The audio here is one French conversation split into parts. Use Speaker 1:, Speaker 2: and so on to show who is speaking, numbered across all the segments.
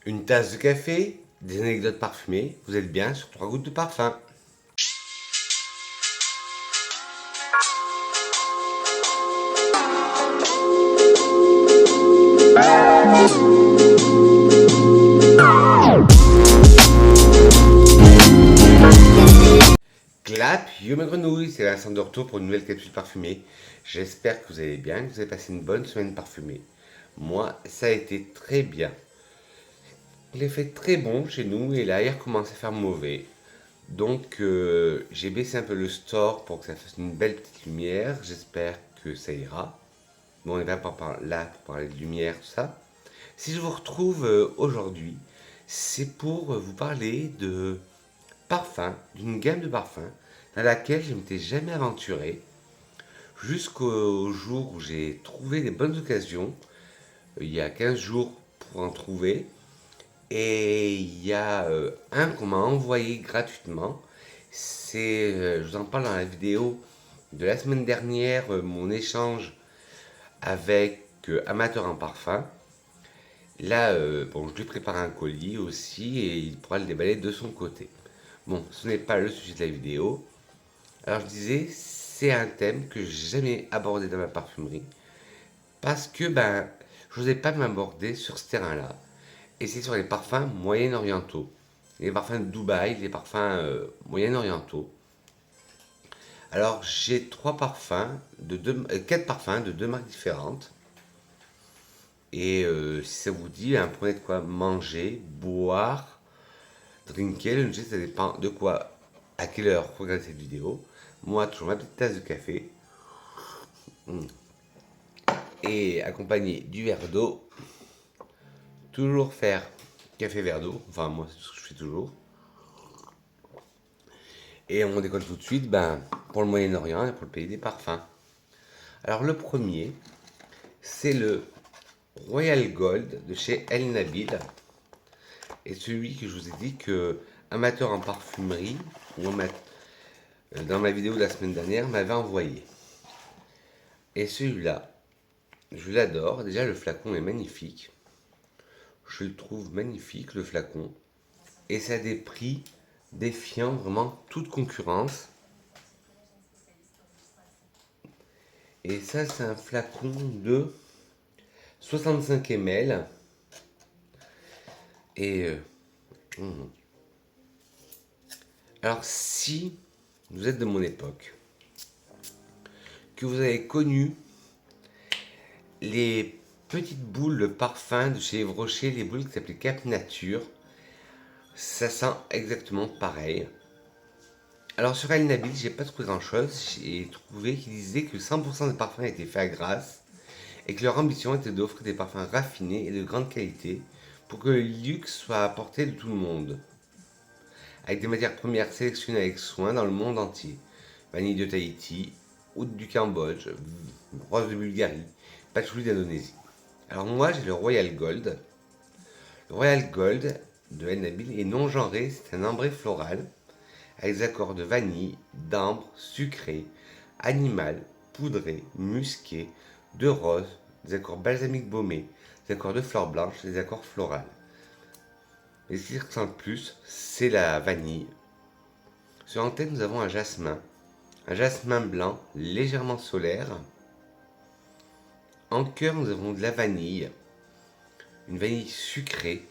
Speaker 1: Une tasse de café, des anecdotes parfumées, vous êtes bien sur 3 gouttes de parfum. Clap, yo ma grenouille, c'est Vincent de retour pour une nouvelle capsule parfumée. J'espère que vous allez bien, que vous avez passé une bonne semaine parfumée. Moi, ça a été très bien. Il est fait très bon chez nous et l'air commence à faire mauvais. Donc j'ai baissé un peu le store pour que ça fasse une belle petite lumière. J'espère que ça ira. Bon, on n'est pas là pour parler de lumière, tout ça. Si je vous retrouve aujourd'hui, c'est pour vous parler de parfums, d'une gamme de parfums dans laquelle je ne m'étais jamais aventuré jusqu'au jour où j'ai trouvé des bonnes occasions, il y a 15 jours pour en trouver, et il y a un qu'on m'a envoyé gratuitement. Je vous en parle dans la vidéo de la semaine dernière, mon échange avec Amateur en parfum. Là, bon, je lui prépare un colis aussi et il pourra le déballer de son côté. Bon, ce n'est pas le sujet de la vidéo. Alors je disais, c'est un thème que j'ai jamais abordé dans ma parfumerie parce que je n'osais pas m'aborder sur ce terrain-là. Et c'est sur les parfums moyen-orientaux. Les parfums de Dubaï, les parfums moyen-orientaux. Alors j'ai quatre parfums de deux marques différentes. Et si ça vous dit, prenez de quoi manger, boire, drinker. Je ne sais, ça dépend de quoi, à quelle heure vous regardez cette vidéo. Moi, toujours ma petite tasse de café. Et accompagné du verre d'eau. Toujours faire café verre d'eau. Enfin, moi, c'est ce que je fais toujours. Et on décolle tout de suite pour le Moyen-Orient et pour le pays des parfums. Alors, le premier, c'est le Royal Gold de chez El Nabil. Et celui que je vous ai dit que amateur en parfumerie, dans ma vidéo de la semaine dernière, m'avait envoyé. Et celui-là, je l'adore. Déjà, le flacon est magnifique. Je le trouve magnifique, le flacon. Et ça a des prix défiant vraiment toute concurrence. Et ça, c'est un flacon de 65 ml. Et alors, si vous êtes de mon époque, que vous avez connu les petites boules de parfum de chez Yves Rocher, les boules qui s'appelaient Cap Nature, ça sent exactement pareil. Alors sur El Nabil, j'ai pas trouvé grand chose. J'ai trouvé qu'ils disaient que 100% des parfums étaient faits à Grasse et que leur ambition était d'offrir des parfums raffinés et de grande qualité pour que le luxe soit à portée de tout le monde. Avec des matières premières sélectionnées avec soin dans le monde entier. Vanille de Tahiti, oud du Cambodge, rose de Bulgarie, patchouli d'Indonésie. Alors moi j'ai le Royal Gold. Le Royal Gold de El Nabil est non genré, c'est un ambré floral avec des accords de vanille, d'ambre, sucré, animal, poudré, musqué, de rose, des accords balsamiques baumés, des accords de fleurs blanches, des accords florales. Mais ce qui ressent le plus, c'est la vanille. Sur l'antenne, nous avons un jasmin blanc légèrement solaire. En cœur, nous avons de la vanille, une vanille sucrée.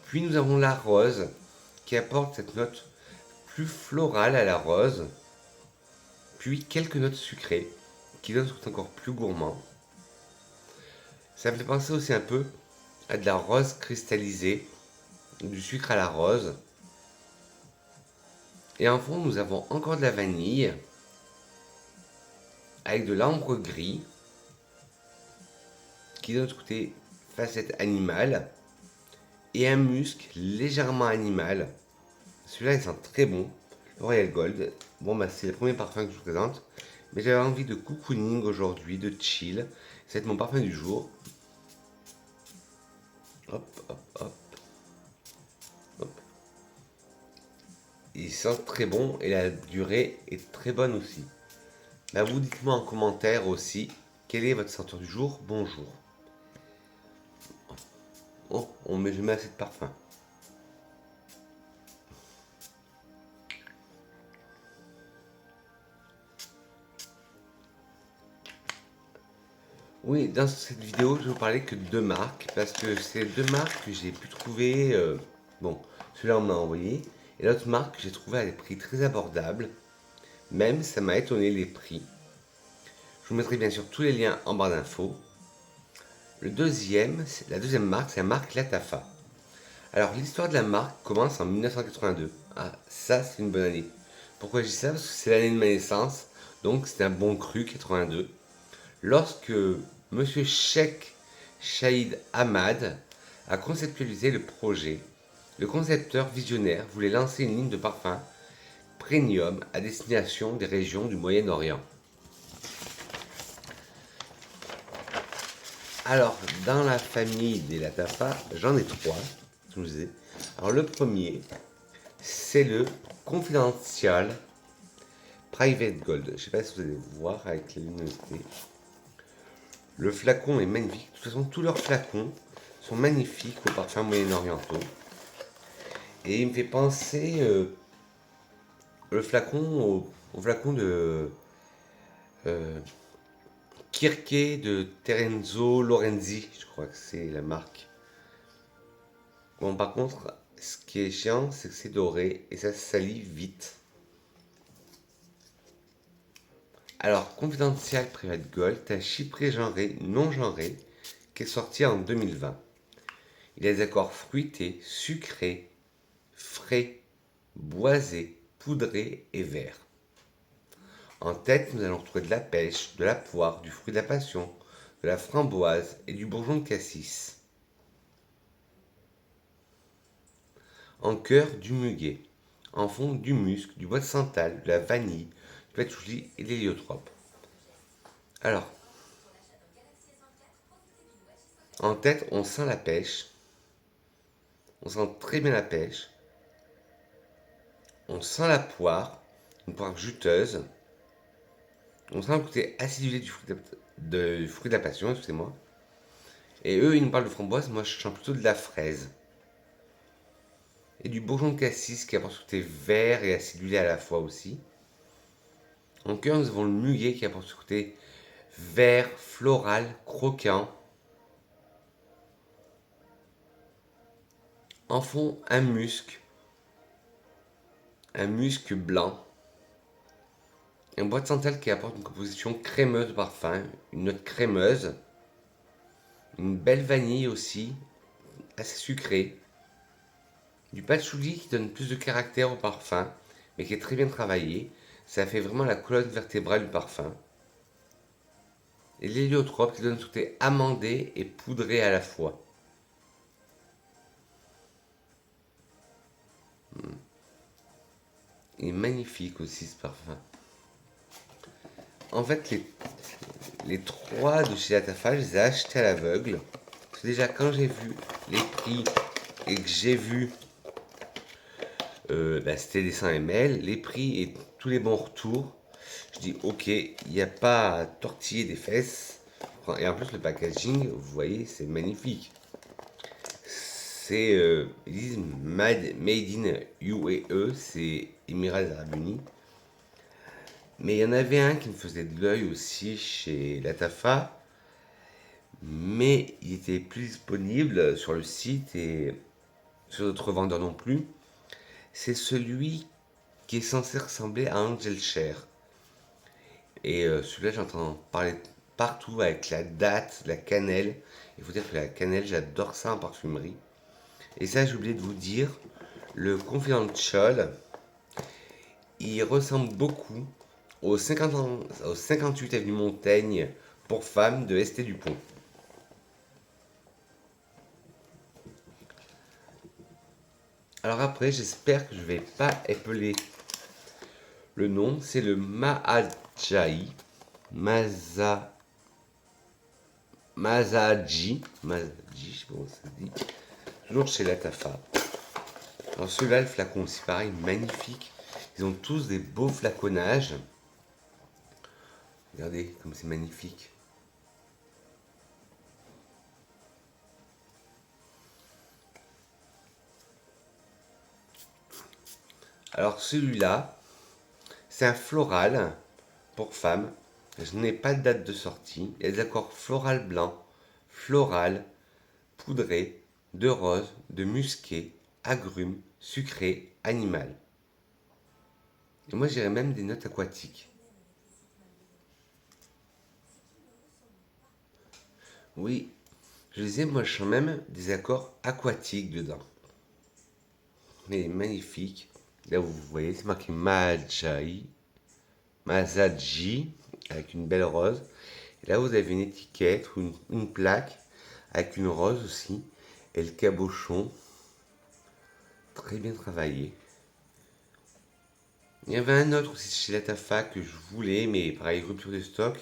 Speaker 1: Puis nous avons la rose qui apporte cette note plus florale à la rose. Puis quelques notes sucrées qui donnent un truc encore plus gourmand. Ça me fait penser aussi un peu à de la rose cristallisée, du sucre à la rose. Et en fond, nous avons encore de la vanille avec de l'ambre gris qui donne ce côté facette animale et un musc légèrement animal. Celui-là, il sent très bon. Le Royal Gold. Bon, c'est le premier parfum que je vous présente. Mais j'avais envie de cocooning aujourd'hui, de chill. C'est mon parfum du jour. Hop, hop, hop. Hop. Il sent très bon et la durée est très bonne aussi. Vous dites-moi en commentaire aussi quelle est votre senteur du jour. Bonjour. on met jamais assez de parfum. Oui, dans cette vidéo, je vais vous parler que de deux marques, parce que c'est deux marques que j'ai pu trouver. Bon, celui-là on m'a envoyé, et l'autre marque que j'ai trouvé à des prix très abordables. Même, ça m'a étonné les prix. Je vous mettrai bien sûr tous les liens en barre d'infos. La deuxième marque, c'est la marque Latafa. Alors, l'histoire de la marque commence en 1982. Ah, ça, c'est une bonne année. Pourquoi je dis ça? Parce que c'est l'année de ma naissance, donc c'est un bon cru, 82. Lorsque Monsieur Sheikh Shahid Ahmad a conceptualisé le projet, le concepteur visionnaire voulait lancer une ligne de parfums premium à destination des régions du Moyen-Orient. Alors, dans la famille des Latafa, j'en ai trois, je vous ai. Alors, le premier, c'est le Confidential Private Gold. Je ne sais pas si vous allez voir avec les luminosité. Le flacon est magnifique. De toute façon, tous leurs flacons sont magnifiques aux parfums moyen-orientaux. Et il me fait penser le flacon au flacon de Kirke de Terenzo Lorenzi, je crois que c'est la marque. Bon, par contre, ce qui est chiant, c'est que c'est doré et ça se salit vite. Alors, Confidential Private Gold, un chypré genré, non genré, qui est sorti en 2020. Il a des accords fruités, sucrés, frais, boisés, poudrés et verts. En tête, nous allons retrouver de la pêche, de la poire, du fruit de la passion, de la framboise et du bourgeon de cassis. En cœur, du muguet. En fond, du musc, du bois de santal, de la vanille, du patchouli et de l'héliotrope. Alors, en tête, on sent la pêche. On sent très bien la pêche. On sent la poire, une poire juteuse. On sent le côté acidulé du fruit de la passion, excusez-moi. Et eux, ils nous parlent de framboise, moi je sens plutôt de la fraise. Et du bourgeon de cassis qui apporte ce côté vert et acidulé à la fois aussi. En cœur, nous avons le muguet qui apporte ce côté vert, floral, croquant. En fond, un musc blanc. Un bois de santal qui apporte une composition crémeuse de parfum, une note crémeuse. Une belle vanille aussi, assez sucrée. Du patchouli qui donne plus de caractère au parfum, mais qui est très bien travaillé. Ça fait vraiment la colonne vertébrale du parfum. Et l'héliotrope qui donne ce côté amandé et poudré à la fois. Il est magnifique aussi ce parfum. En fait, les trois de chez Latafa, je les ai achetés à l'aveugle. Parce que déjà, quand j'ai vu les prix et que j'ai vu c'était des 100 ml, les prix et tous les bons retours, je dis ok, il n'y a pas à tortiller des fesses. Et en plus, le packaging, vous voyez, c'est magnifique. C'est, ils disent made in UAE, c'est Émirats Arabes Unis. Mais il y en avait un qui me faisait de l'œil aussi chez Latafa, mais il était plus disponible sur le site et sur d'autres vendeurs non plus. C'est celui qui est censé ressembler à Angel Share. Et celui-là, j'entends parler partout avec la date, la cannelle. Il faut dire que la cannelle, j'adore ça en parfumerie. Et ça, j'ai oublié de vous dire, le Confidential, il ressemble beaucoup au 58 avenue Montaigne pour femmes de ST Dupont. Alors après, j'espère que je vais pas épeler le nom. C'est le Mazaji. Mazaji, je sais pas comment ça se dit. Toujours chez Latafa. Alors celui-là, le flacon aussi pareil, magnifique. Ils ont tous des beaux flaconnages. Regardez comme c'est magnifique. Alors celui-là, c'est un floral pour femmes. Je n'ai pas de date de sortie. Il y a des accords floral blanc, floral, poudré, de rose, de musqué, agrumes, sucré, animal. Et moi j'irais même des notes aquatiques. Oui, je disais, moi je sens même des accords aquatiques dedans. Mais magnifique. Là vous voyez, c'est marqué Masaji, avec une belle rose. Et là vous avez une étiquette ou une plaque avec une rose aussi. Et le cabochon, très bien travaillé. Il y avait un autre aussi chez Latafa que je voulais, mais pareil, rupture de stock.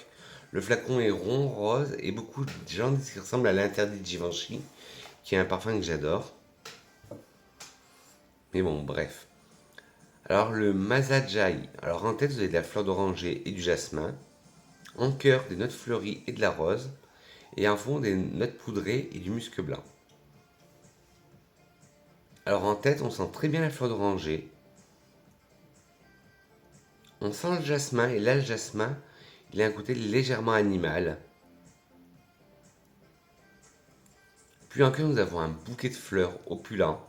Speaker 1: Le flacon est rond, rose, et beaucoup de gens disent qu'il ressemble à l'interdit de Givenchy, qui est un parfum que j'adore. Mais bon, bref. Alors le Masajai. Alors en tête, vous avez de la fleur d'oranger et du jasmin. En cœur, des notes fleuries et de la rose. Et en fond, des notes poudrées et du musc blanc. Alors en tête, on sent très bien la fleur d'oranger. On sent le jasmin, et là, le jasmin, il a un côté légèrement animal. Puis en cœur, nous avons un bouquet de fleurs opulent,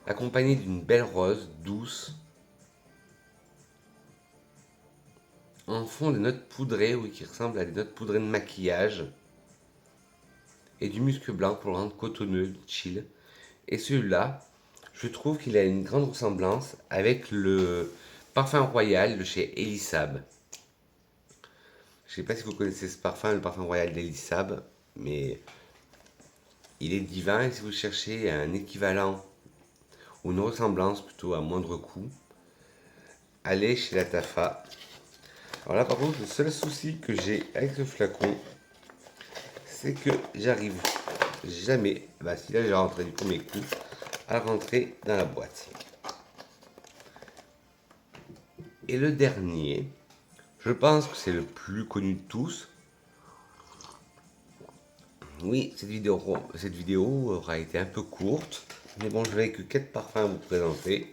Speaker 1: accompagné d'une belle rose douce. En fond, des notes poudrées, oui, qui ressemblent à des notes poudrées de maquillage. Et du musc blanc pour le rendre cotonneux, chill. Et celui-là, je trouve qu'il a une grande ressemblance avec le parfum royal de chez Elisab. Je ne sais pas si vous connaissez ce parfum, le parfum royal d'Elisab, mais il est divin. Et si vous cherchez un équivalent ou une ressemblance plutôt à moindre coût, allez chez la Tafa. Alors là, par contre, le seul souci que j'ai avec ce flacon, c'est que j'arrive jamais, bah si là j'ai rentré du premier coup, à rentrer dans la boîte. Et le dernier, je pense que c'est le plus connu de tous. Oui, cette vidéo aura été un peu courte, mais bon, je n'avais que 4 parfums à vous présenter.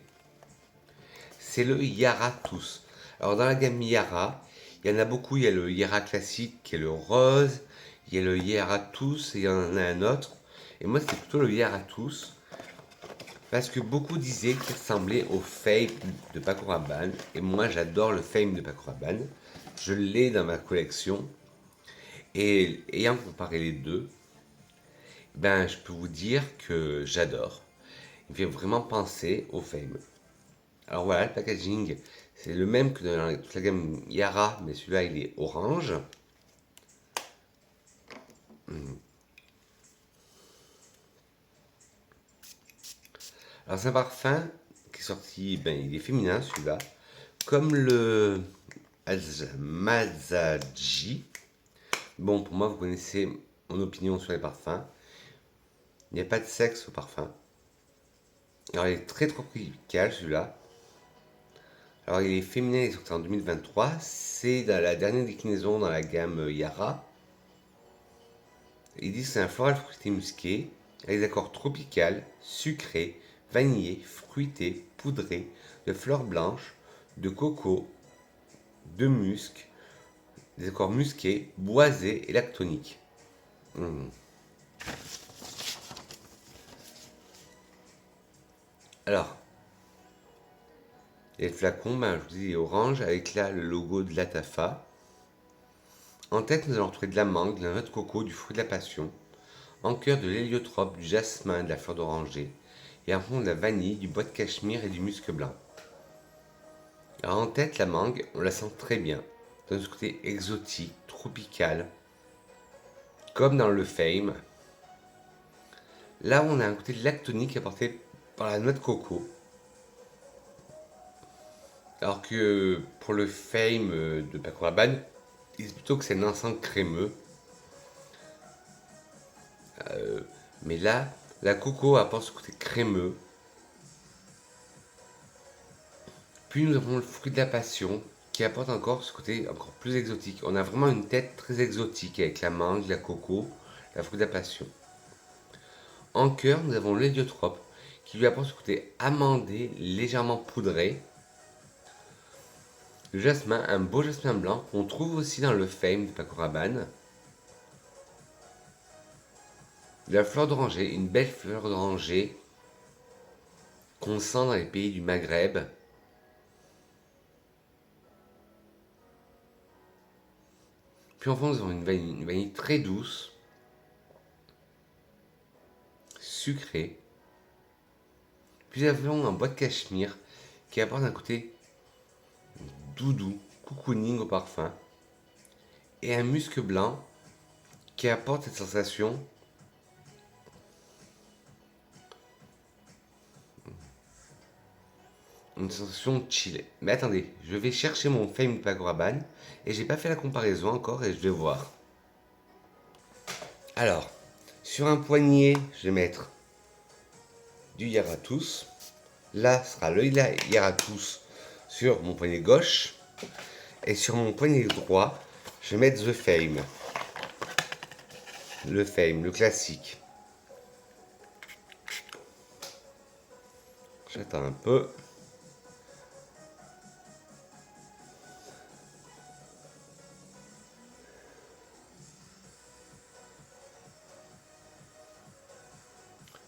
Speaker 1: C'est le Yara Tous. Alors dans la gamme Yara, il y en a beaucoup. Il y a le Yara classique qui est le rose, il y a le Yara Tous et il y en a un autre. Et moi, c'est plutôt le Yara Tous parce que beaucoup disaient qu'il ressemblait au Fame de Paco Rabanne. Et moi, j'adore le Fame de Paco Rabanne. Je l'ai dans ma collection. Et ayant comparé les deux, ben, je peux vous dire que j'adore. Il me fait vraiment penser au Fame. Alors voilà, le packaging, c'est le même que dans toute la gamme Yara, mais celui-là, il est orange. Alors c'est un parfum qui est sorti, ben, il est féminin celui-là, comme le Masaji. Bon, pour moi, vous connaissez mon opinion sur les parfums. Il n'y a pas de sexe au parfum. Alors il est très tropical celui-là. Alors il est féminin, il est sorti en 2023. C'est dans la dernière déclinaison dans la gamme Yara. Il dit que c'est un floral fruité musqué avec des accords tropicales, sucrés, vanillés, fruités, poudrés, de fleurs blanches, de coco, de musc, des accords musqués, boisés et lactoniques. Mmh. Alors, et le flacon, ben, je vous dis orange avec là le logo de Latafa. En tête, nous allons retrouver de la mangue, de la noix de coco, du fruit de la passion. En cœur, de l'héliotrope, du jasmin, de la fleur d'oranger. Et en fond, de la vanille, du bois de cachemire et du musc blanc. Alors en tête, la mangue, on la sent très bien. Dans ce côté exotique, tropical. Comme dans le Fame. Là, on a un côté lactonique apporté par la noix de coco. Alors que pour le Fame de Paco Rabanne, ils disent plutôt que c'est un encens crémeux. Mais là, la coco apporte ce côté crémeux. Puis nous avons le fruit de la passion qui apporte encore ce côté encore plus exotique. On a vraiment une tête très exotique avec la mangue, la coco, la fruit de la passion. En cœur, nous avons l'héliotrope qui lui apporte ce côté amandé, légèrement poudré. Le jasmin, un beau jasmin blanc qu'on trouve aussi dans le Fame de Paco Rabanne. De la fleur d'oranger, une belle fleur d'oranger qu'on sent dans les pays du Maghreb. Puis en fond, nous avons une vanille très douce, sucrée. Puis nous avons un bois de cachemire qui apporte un côté doudou, cocooning au parfum. Et un musc blanc qui apporte cette sensation une sensation chill. Mais attendez, je vais chercher mon Fame Paco Rabanne et j'ai pas fait la comparaison encore et je vais voir. Alors, sur un poignet, je vais mettre du Yaratus. Là sera le Yaratus sur mon poignet gauche. Et sur mon poignet droit, je vais mettre The Fame. Le Fame, le classique. J'attends un peu.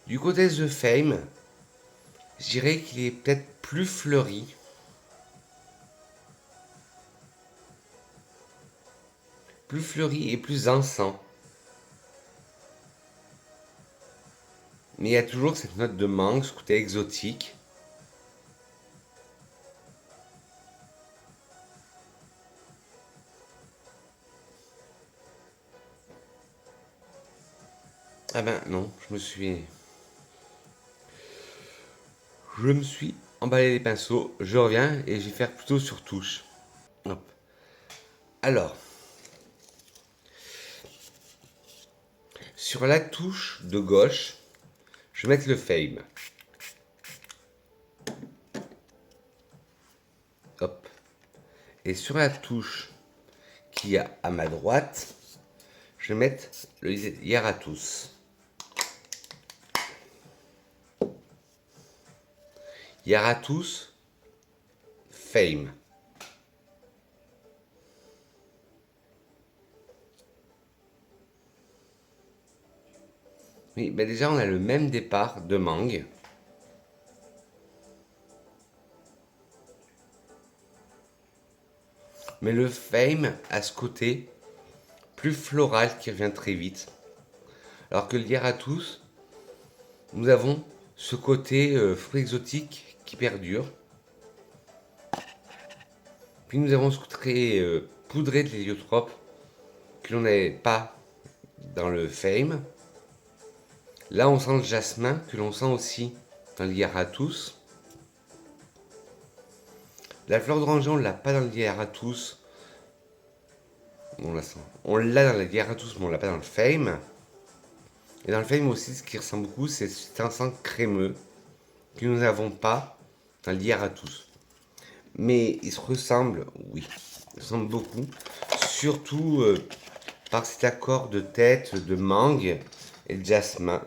Speaker 1: Du côté The Fame, je dirais qu'il est peut-être plus fleuri. Plus fleuri et plus encens. Mais il y a toujours cette note de mangue, ce côté exotique. Ah ben non, je me suis emballé les pinceaux, je reviens et je vais faire plutôt sur touche. Hop. Alors, sur la touche de gauche, je vais mettre le Fame. Hop. Et sur la touche qui est à ma droite, je vais mettre le Yaratus. Yaratus Fame. Oui, ben déjà on a le même départ de mangue. Mais le Fame a ce côté plus floral qui revient très vite. Alors que le Yaratus, nous avons ce côté fruit exotique qui perdure. Puis nous avons ce côté poudré de l'héliotrope que l'on n'avait pas dans le Fame. Là, on sent le jasmin que l'on sent aussi dans le Yaratus. La fleur d'oranger, on ne l'a pas dans le Yaratus. On la sent. On l'a dans le Yaratus, mais on ne l'a pas dans le Fame. Et dans le Fame aussi, ce qui ressemble beaucoup, c'est cet encens crémeux que nous n'avons pas dans le Yaratus. Mais ils se ressemblent, oui, ils se ressemblent beaucoup. Surtout par cet accord de tête, de mangue et de jasmin.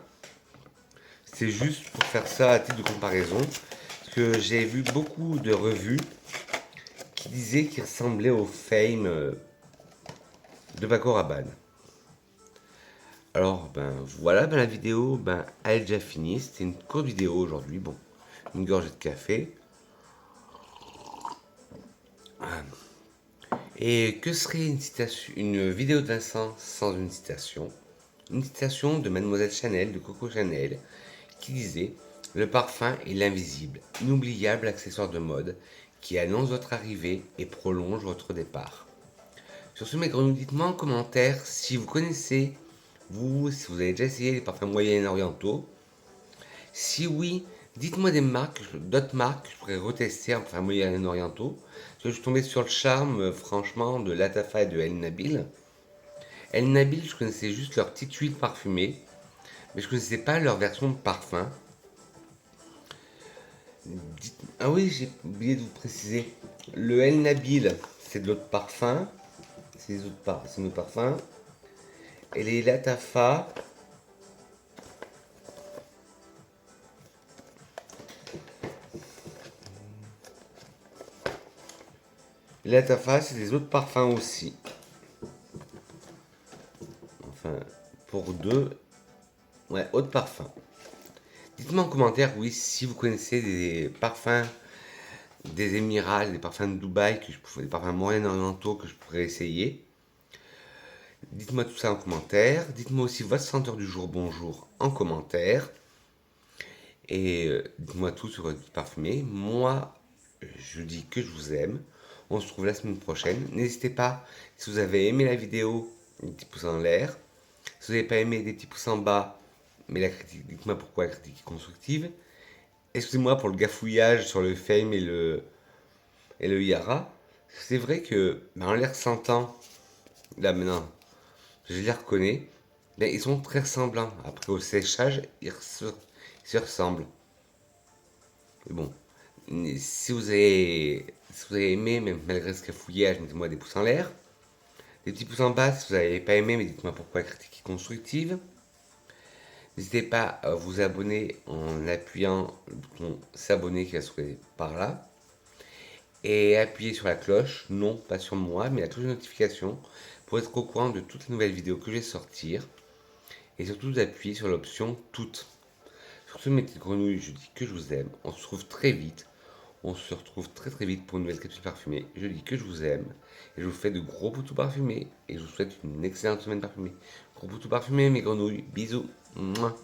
Speaker 1: C'est juste pour faire ça à titre de comparaison, parce que j'ai vu beaucoup de revues qui disaient qu'il ressemblait au Fame de Paco Rabanne. Alors, ben voilà, ben, la vidéo, ben, elle est déjà finie. C'était une courte vidéo aujourd'hui. Bon, une gorgée de café. Et que serait une vidéo de Vincent sans une citation? Une citation de Mademoiselle Chanel, de Coco Chanel, qui disait: le parfum est l'invisible, inoubliable accessoire de mode qui annonce votre arrivée et prolonge votre départ. Sur ce, mes grenouilles, dites-moi en commentaire si vous connaissez, si vous avez déjà essayé les parfums moyen-orientaux. Si oui, dites-moi d'autres marques que je pourrais retester en parfums moyen-orientaux. Parce que je suis tombé sur le charme, franchement, de Latafa et de El Nabil. El Nabil, je connaissais juste leur petite huile parfumée, mais je connaissais pas leur version de parfum. Ah oui, j'ai oublié de vous préciser. Le El Nabil, c'est de l'eau de parfum. C'est nos parfums. Et les Latafa, La Tafa, c'est des autres parfums aussi. Enfin, pour deux, ouais, autres parfums. Dites-moi en commentaire, oui, si vous connaissez des parfums des Émirats, des parfums de Dubaï, des parfums moyen-orientaux que je pourrais essayer. Dites-moi tout ça en commentaire. Dites-moi aussi votre senteur du jour, bonjour, en commentaire. Et dites-moi tout sur votre parfumé. Moi, je dis que je vous aime. On se trouve la semaine prochaine. N'hésitez pas, si vous avez aimé la vidéo, des petits pouces en l'air. Si vous n'avez pas aimé, des petits pouces en bas. Mais la critique, dites-moi pourquoi la critique est constructive. Excusez-moi pour le gafouillage sur le Fame et le Yara. C'est vrai que, en les ressentant, là maintenant, je les reconnais, mais ils sont très ressemblants. Après, au séchage, ils se ressemblent. Mais bon, si vous avez aimé, même malgré ce cafouillage, mettez-moi des pouces en l'air. Des petits pouces en bas si vous n'avez pas aimé, mais dites-moi pourquoi la critique est constructive. N'hésitez pas à vous abonner en appuyant le bouton s'abonner qui va se trouver par là. Et appuyez sur la cloche, non pas sur moi, mais la cloche de notification pour être au courant de toutes les nouvelles vidéos que je vais sortir. Et surtout d'appuyer sur l'option toutes. Sur ce, mes petites grenouilles, je dis que je vous aime. On se retrouve très vite. On se retrouve très très vite pour une nouvelle capsule parfumée. Je dis que je vous aime. Et je vous fais de gros poutous parfumés. Et je vous souhaite une excellente semaine parfumée. Gros poutous parfumés, mes grenouilles. Bisous. Mouah.